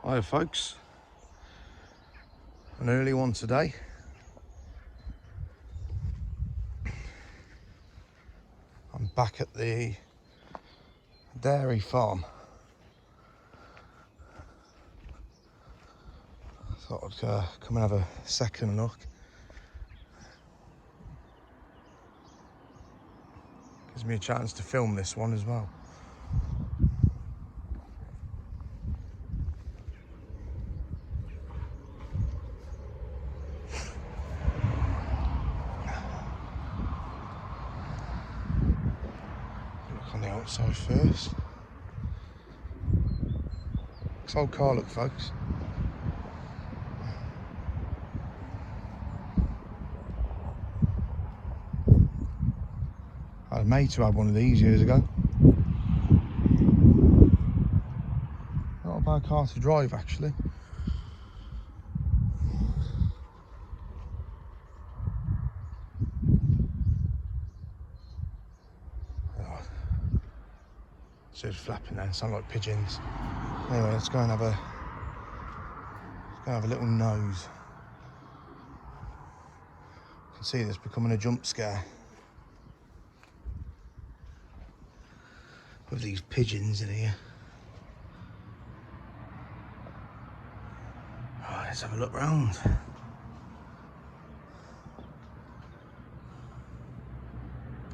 Hi folks, an early one today. I'm back at the dairy farm. Thought I'd come and have a second look. Gives me a chance to film this one as well. Look on the outside first. Looks old car, look folks. I had a mate who had one of these years ago. Not a bad car to drive actually. So it's flapping there, sound like pigeons. Anyway, let's go and have a little nose. You can see this becoming a jump scare with these pigeons in here. Right, let's have a look round.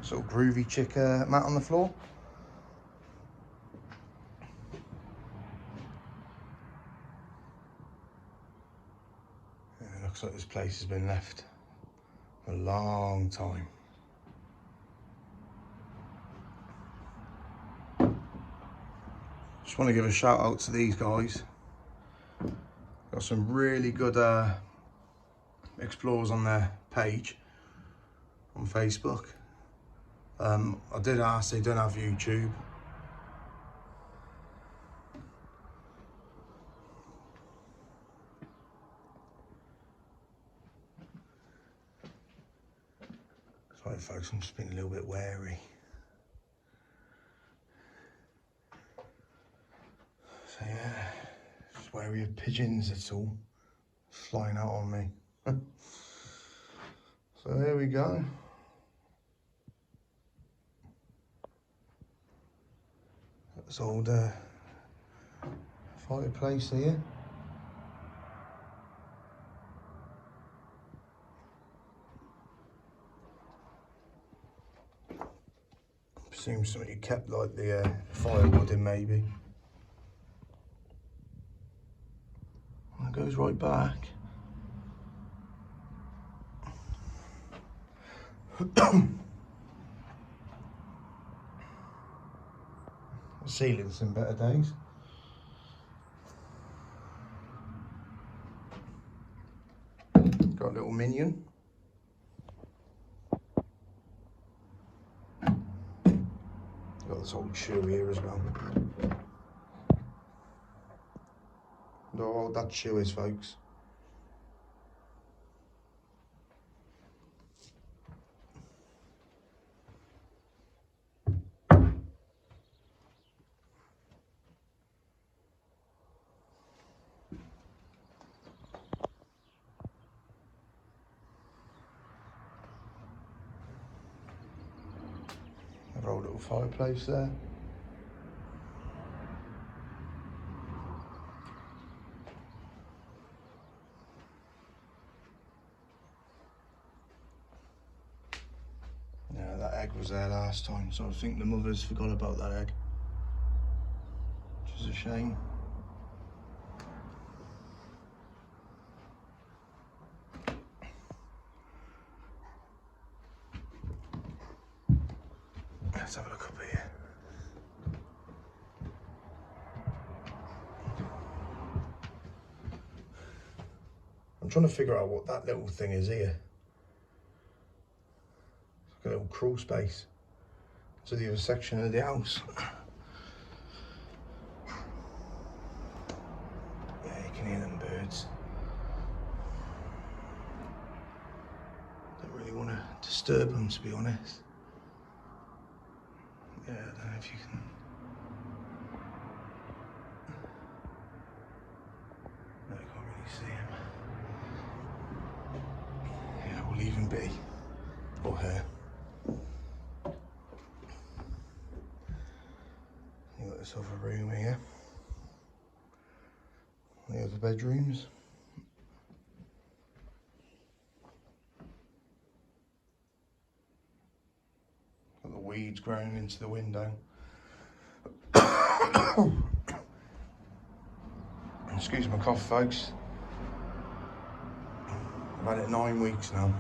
Sort of groovy chick mat on the floor. Yeah, looks like this place has been left a long time. Just want to give a shout out to these guys. Got some really good explorers on their page on Facebook. I did ask, they don't have YouTube. Sorry folks, I'm just being a little bit wary. So yeah, just wary of pigeons, that's all. Flying out on me. So there we go. That's old fireplace here. Presume somebody kept like the firewood in maybe. And it goes right back. The ceiling's in better days. Got a little minion. Got this old shoe here as well. Know how old that shoe is, folks. Another old little fireplace there. Yeah, that egg was there last time, so I think the mothers forgot about that egg, which is a shame. Let's have a look up here. I'm trying to figure out what that little thing is here. It's like a little crawl space to the other section of the house. Yeah, you can hear them birds. Don't really want to disturb them, to be honest. Yeah, I don't know if you can. be, or her. You got this other room here. The other bedrooms. Got the weeds growing into the window. Excuse my cough, folks. I've had it 9 weeks now.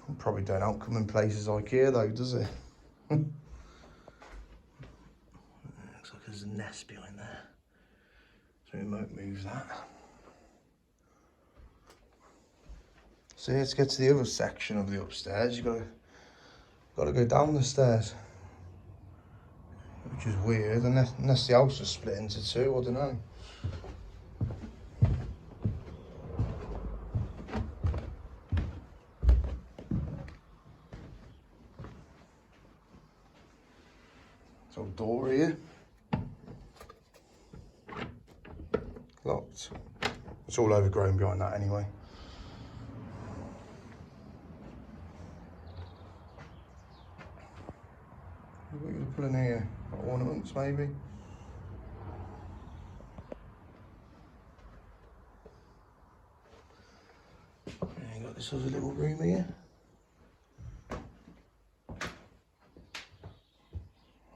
It probably don't outcome in places like here though, does it? Looks like there's a nest behind there. So we won't move that. So yeah, to get to the other section of the upstairs, you've got to go down the stairs. Which is weird, unless the house is split into two, I don't know. So door here. Locked. It's all overgrown behind that anyway. What are you put in here? Ornaments maybe? And you got this other little room here.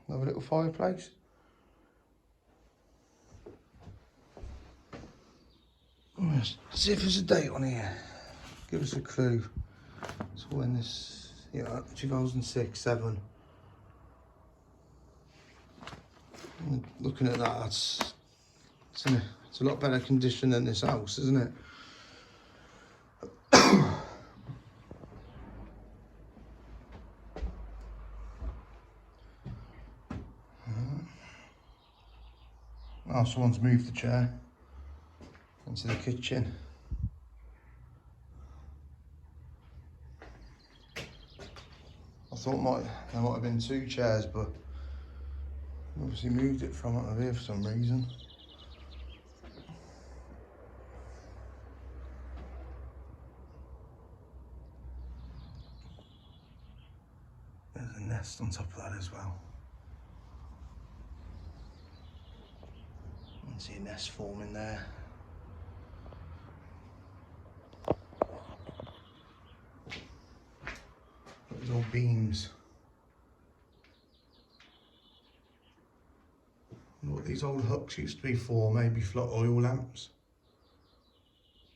Another little fireplace. Let's see if there's a date on here. Give us a clue. So when this, yeah, 2006, 7. And looking at that, it's a lot better condition than this house, isn't it? Oh, someone's moved the chair into the kitchen. I thought there might have been 2 chairs, but obviously moved it from out of here for some reason. There's a nest on top of that as well. You can see a nest forming there. Those old beams. What these old hooks used to be for, maybe for oil lamps.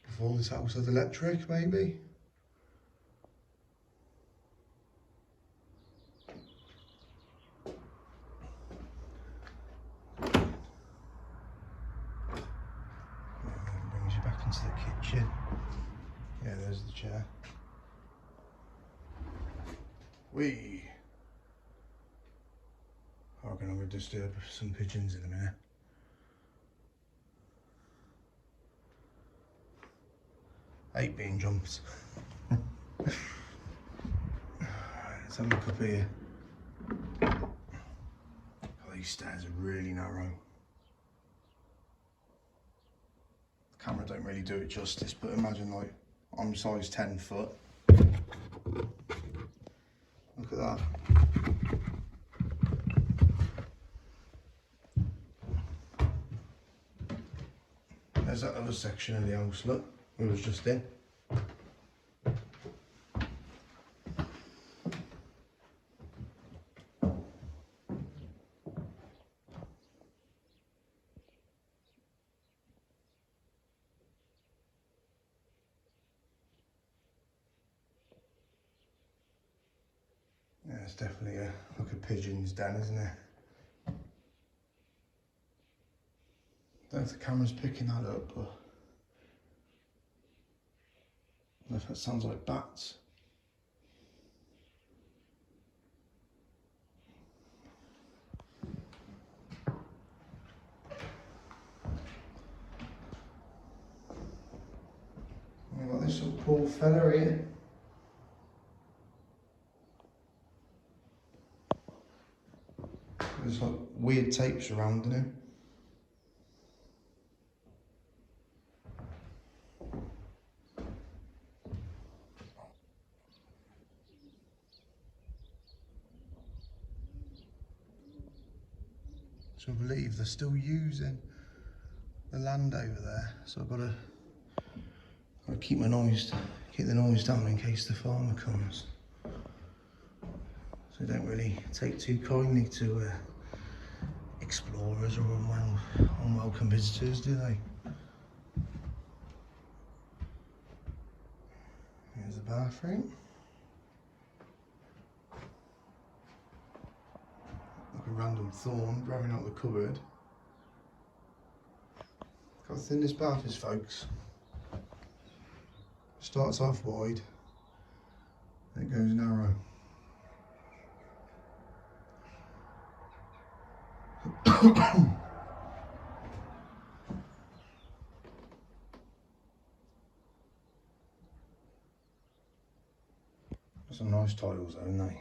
Before this house had electric, maybe. Brings you back into the kitchen. Yeah, there's the chair. I reckon I'm going to disturb some pigeons in a minute. Hate being jumped. Let's have a look up here. Oh, these stairs are really narrow. The camera don't really do it justice, but imagine like I'm size 10 foot. Look at that. There's that other section of the house, look, we was just in. Yeah, it's definitely like a pigeon's den, isn't it? Don't know if the camera's picking that up, but I don't know if that sounds like bats. We've got this little poor fella here. There's like weird tape surrounding him. So I believe they're still using the land over there. So I've got to keep the noise down in case the farmer comes. So they don't really take too kindly to explorers or unwelcome visitors, do they? Here's the bathroom. Like a random thorn growing out the cupboard. Look how thin this bath is, folks. Starts off wide, then it goes narrow. Some nice tiles though, aren't they?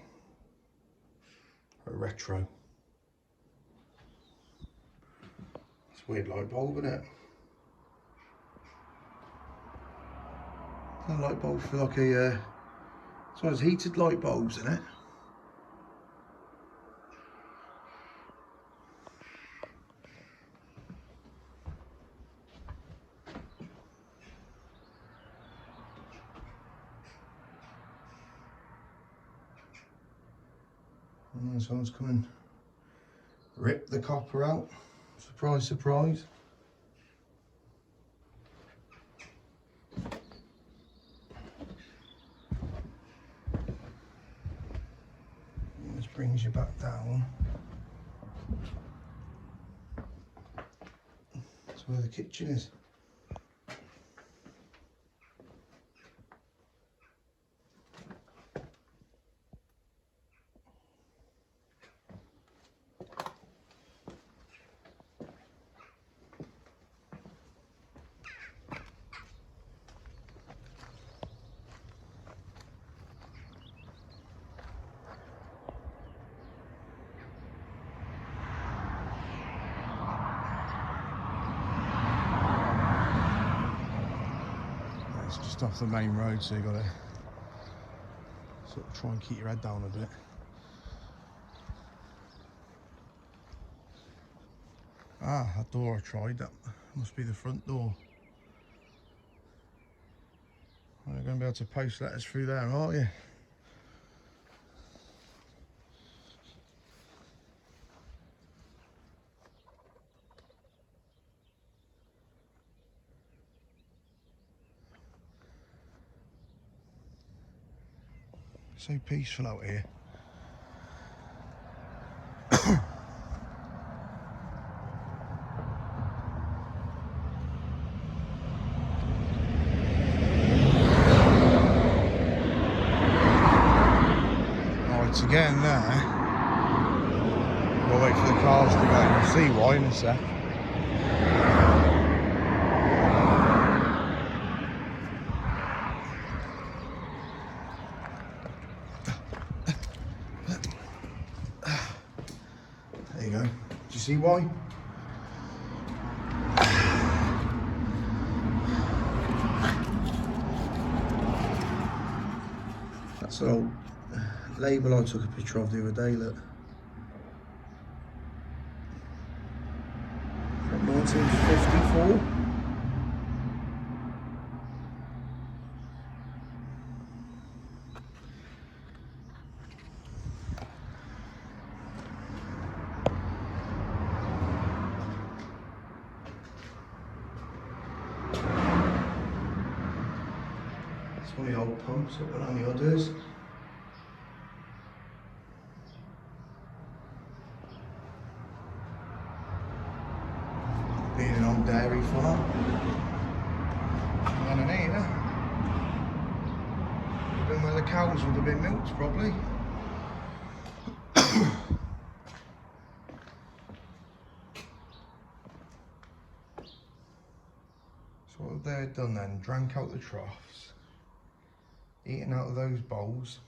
A retro. It's a weird light bulb, isn't it? That light bulb for like a so it's heated light bulbs, isn't it? And someone's come and ripped the copper out. Surprise, surprise. And this brings you back down. That's where the kitchen is. It's just off the main road, so you've got to sort of try and keep your head down a bit. Ah, that door I tried, that must be the front door. Well, you're going to be able to post letters through there, aren't you? So peaceful out here. It's again there. We'll wait for the cars to go. You'll see why in a sec. There you go. Do you see why? That's an old label I took a picture of the other day, look. From 1954. It's one of the old pumps up and on the others. Being an old dairy farm. And in here, been where the cows would have been milked probably. So what they've done then, drank out the troughs, eating out of those bowls.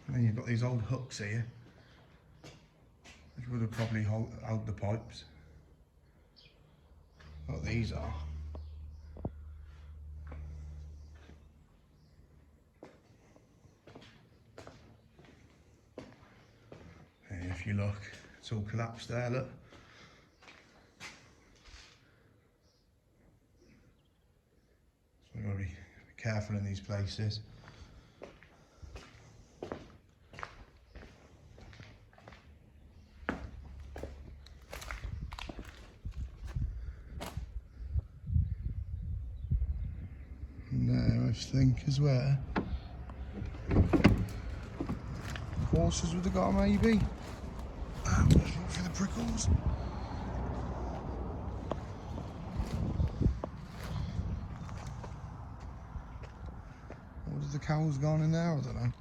And then you've got these old hooks here, which would have probably held the pipes. What these are. And if if you look. It's all collapsed there, look. So we've got to be careful in these places. And there, I think, is where horses would have got, maybe. Let's look for the prickles. Or have the cows gone in there? I don't know.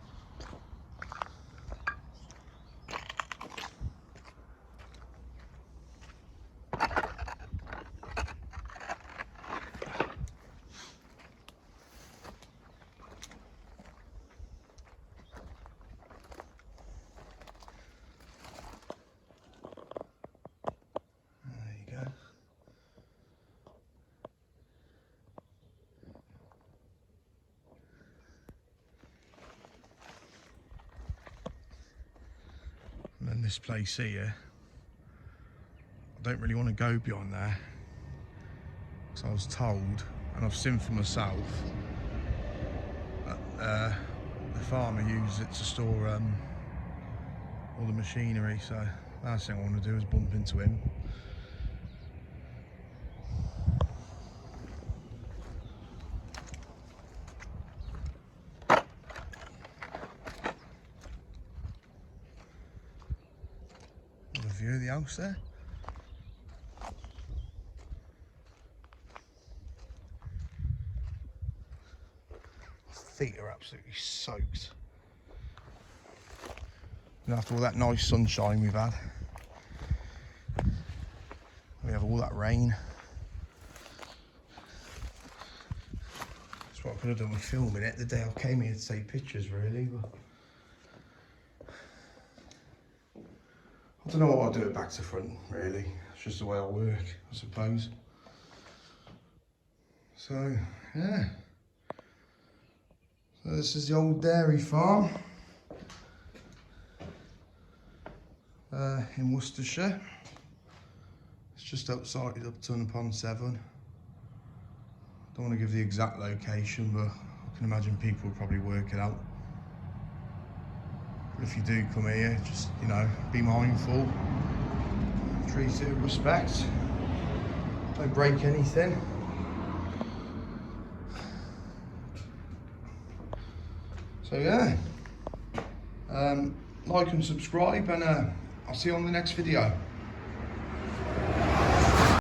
And then this place here, I don't really want to go beyond there, because I was told, and I've seen for myself, that the farmer uses it to store all the machinery. So last thing I want to do is bump into him. View of the house there. My feet are absolutely soaked. And after all that nice sunshine we've had, we have all that rain. That's what I could have done with filming it the day I came here to take pictures, really. But I don't know what I'll do it back to front, really. It's just the way I work, I suppose. So, yeah. So this is the old dairy farm in Worcestershire. It's just outside Upton upon Severn. Don't want to give the exact location, but I can imagine people will probably work it out. If you do come here, just, you know, be mindful, treat it with respect, don't break anything. So yeah, like and subscribe, and I'll see you on the next video.